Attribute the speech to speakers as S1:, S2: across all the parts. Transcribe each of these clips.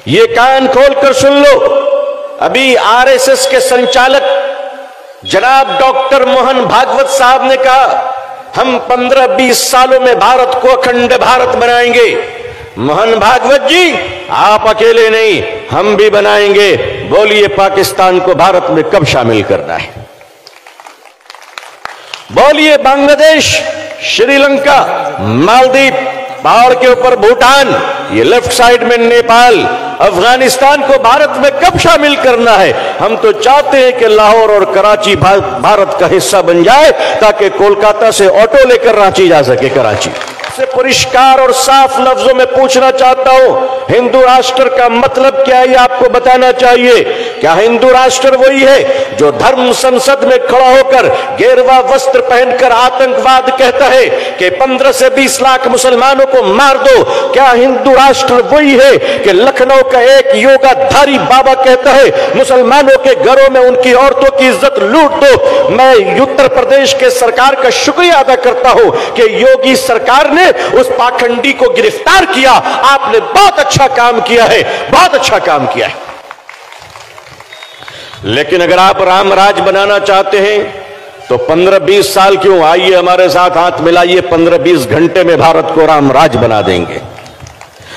S1: ये कान खोलकर सुन लो, अभी आरएसएस के संचालक जनाब डॉक्टर मोहन भागवत साहब ने कहा हम 15-20 सालों में भारत को अखंड भारत बनाएंगे। मोहन भागवत जी, आप अकेले नहीं, हम भी बनाएंगे। बोलिए पाकिस्तान को भारत में कब शामिल करना है? बोलिए बांग्लादेश, श्रीलंका, मालदीव, पहाड़ के ऊपर भूटान, ये लेफ्ट साइड में नेपाल, अफगानिस्तान को भारत में कब शामिल करना है? हम तो चाहते हैं कि लाहौर और कराची भारत का हिस्सा बन जाए ताकि कोलकाता से ऑटो लेकर रांची जा सके। कराची से परिष्कार और साफ लफ्जों में पूछना चाहता हूं, हिंदू राष्ट्र का मतलब क्या है? आपको बताना चाहिए। क्या हिंदू राष्ट्र वही है जो धर्म संसद में खड़ा होकर गेरुआ वस्त्र पहनकर आतंकवाद कहता है कि 15 से 20 लाख मुसलमानों को मार दो? क्या हिंदू राष्ट्र वही है कि लखनऊ का एक योगाधारी बाबा कहता है मुसलमानों के घरों में उनकी औरतों की इज्जत लूट दो? मैं उत्तर प्रदेश के सरकार का शुक्रिया अदा करता हूं कि योगी सरकार ने उस पाखंडी को गिरफ्तार किया। आपने बहुत अच्छा काम किया है, बहुत अच्छा काम किया है। लेकिन अगर आप राम राज बनाना चाहते हैं तो 15-20 साल क्यों? आइए हमारे साथ हाथ मिलाइए, 15-20 घंटे में भारत को राम राज बना देंगे।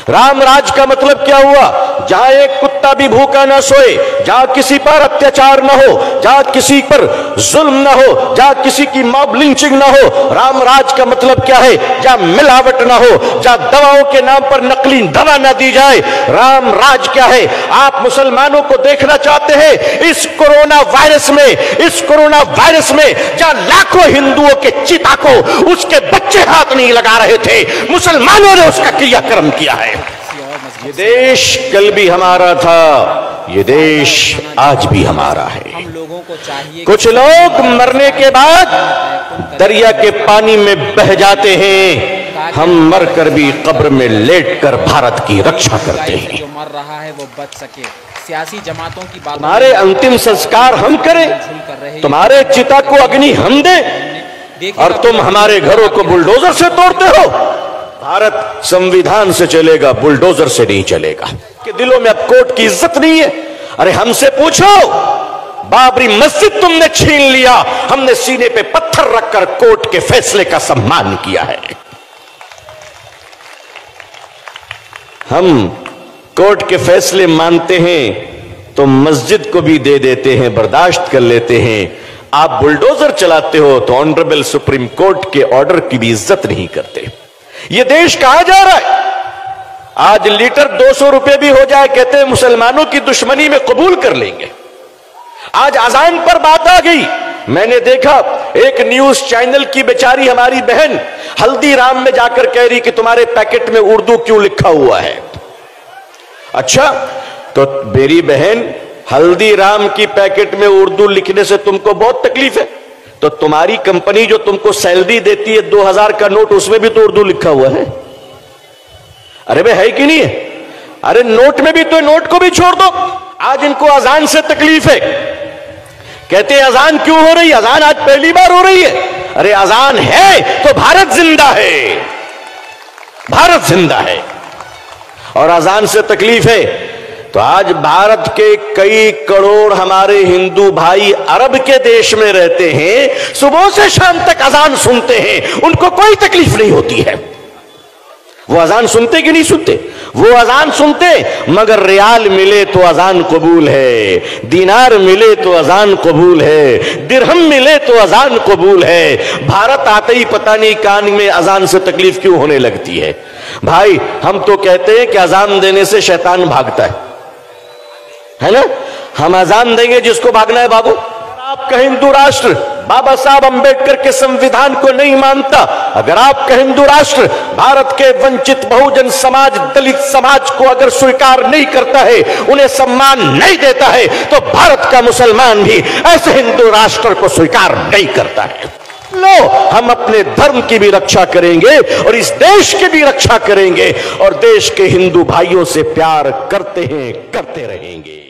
S1: राम राज का मतलब क्या हुआ? जहां एक कुत्ता भी भूखा ना सोए, जहां किसी पर अत्याचार ना हो, जहां किसी पर जुल्म ना हो, जहां किसी की मॉब लिंचिंग ना हो। राम राज का मतलब क्या है? जहां मिलावट ना हो, जहां दवाओं के नाम पर नकली दवा ना दी जाए। राम राज क्या है? आप मुसलमानों को देखना चाहते हैं इस कोरोना वायरस में, इस कोरोना वायरस में जहां लाखों हिंदुओं के चिता को उसके बच्चे हाथ नहीं लगा रहे थे, मुसलमानों ने उसका क्रियाक्रम किया है। ये देश कल भी हमारा था, ये देश आज भी हमारा है।
S2: हम लोगों को चाहिए,
S1: कुछ लोग मरने के बाद दरिया के पानी में बह जाते हैं, हम मरकर भी कब्र में लेटकर भारत की रक्षा करते हैं।
S2: जो मर रहा है वो बच सके। सियासी जमातों की बात,
S1: तुम्हारे अंतिम संस्कार हम करें, तुम्हारे चिता को अग्नि हम दें, और तुम हमारे घरों को बुलडोजर से तोड़ते हो। भारत संविधान से चलेगा, बुलडोजर से नहीं चलेगा। कि दिलों में अब कोर्ट की इज्जत नहीं है। अरे हमसे पूछो, बाबरी मस्जिद तुमने छीन लिया, हमने सीने पे पत्थर रखकर कोर्ट के फैसले का सम्मान किया है। हम कोर्ट के फैसले मानते हैं तो मस्जिद को भी दे देते हैं, बर्दाश्त कर लेते हैं। आप बुलडोजर चलाते हो तो ऑनरेबल सुप्रीम कोर्ट के ऑर्डर की भी इज्जत नहीं करते। ये देश कहां जा रहा है? आज लीटर 200 रुपए भी हो जाए, कहते हैं मुसलमानों की दुश्मनी में कबूल कर लेंगे। आज अजान पर बात आ गई। मैंने देखा एक न्यूज चैनल की बेचारी हमारी बहन हल्दीराम में जाकर कह रही कि तुम्हारे पैकेट में उर्दू क्यों लिखा हुआ है। अच्छा, तो मेरी बहन, हल्दीराम की पैकेट में उर्दू लिखने से तुमको बहुत तकलीफ है, तो तुम्हारी कंपनी जो तुमको सैलरी देती है 2000 का नोट, उसमें भी तो उर्दू लिखा हुआ है। अरे भाई, है कि नहीं है? अरे नोट में भी तो, नोट को भी छोड़ दो। आज इनको अजान से तकलीफ है, कहते हैं अजान क्यों हो रही? अजान आज पहली बार हो रही है। अरे अजान है तो भारत जिंदा है, भारत जिंदा है। और अजान से तकलीफ है तो आज भारत के कई करोड़ हमारे हिंदू भाई अरब के देश में रहते हैं, सुबह से शाम तक अजान सुनते हैं, उनको कोई तकलीफ नहीं होती है। वो अजान सुनते कि नहीं सुनते? वो अजान सुनते, मगर रियाल मिले तो अजान कबूल है, दिनार मिले तो अजान कबूल है, दिरहम मिले तो अजान कबूल है। भारत आते ही पता नहीं कान में अजान से तकलीफ क्यों होने लगती है। भाई, हम तो कहते हैं कि अजान देने से शैतान भागता है ना? हम अजान देंगे जिसको भागना है बाबू। आपका हिंदू राष्ट्र बाबा साहब अंबेडकर के संविधान को नहीं मानता, अगर आपका हिंदू राष्ट्र भारत के वंचित बहुजन समाज, दलित समाज को अगर स्वीकार नहीं करता है, उन्हें सम्मान नहीं देता है, तो भारत का मुसलमान भी ऐसे हिंदू राष्ट्र को स्वीकार नहीं करता है। लो, हम अपने धर्म की भी रक्षा करेंगे और इस देश की भी रक्षा करेंगे और देश के हिंदू भाइयों से प्यार करते हैं, करते रहेंगे।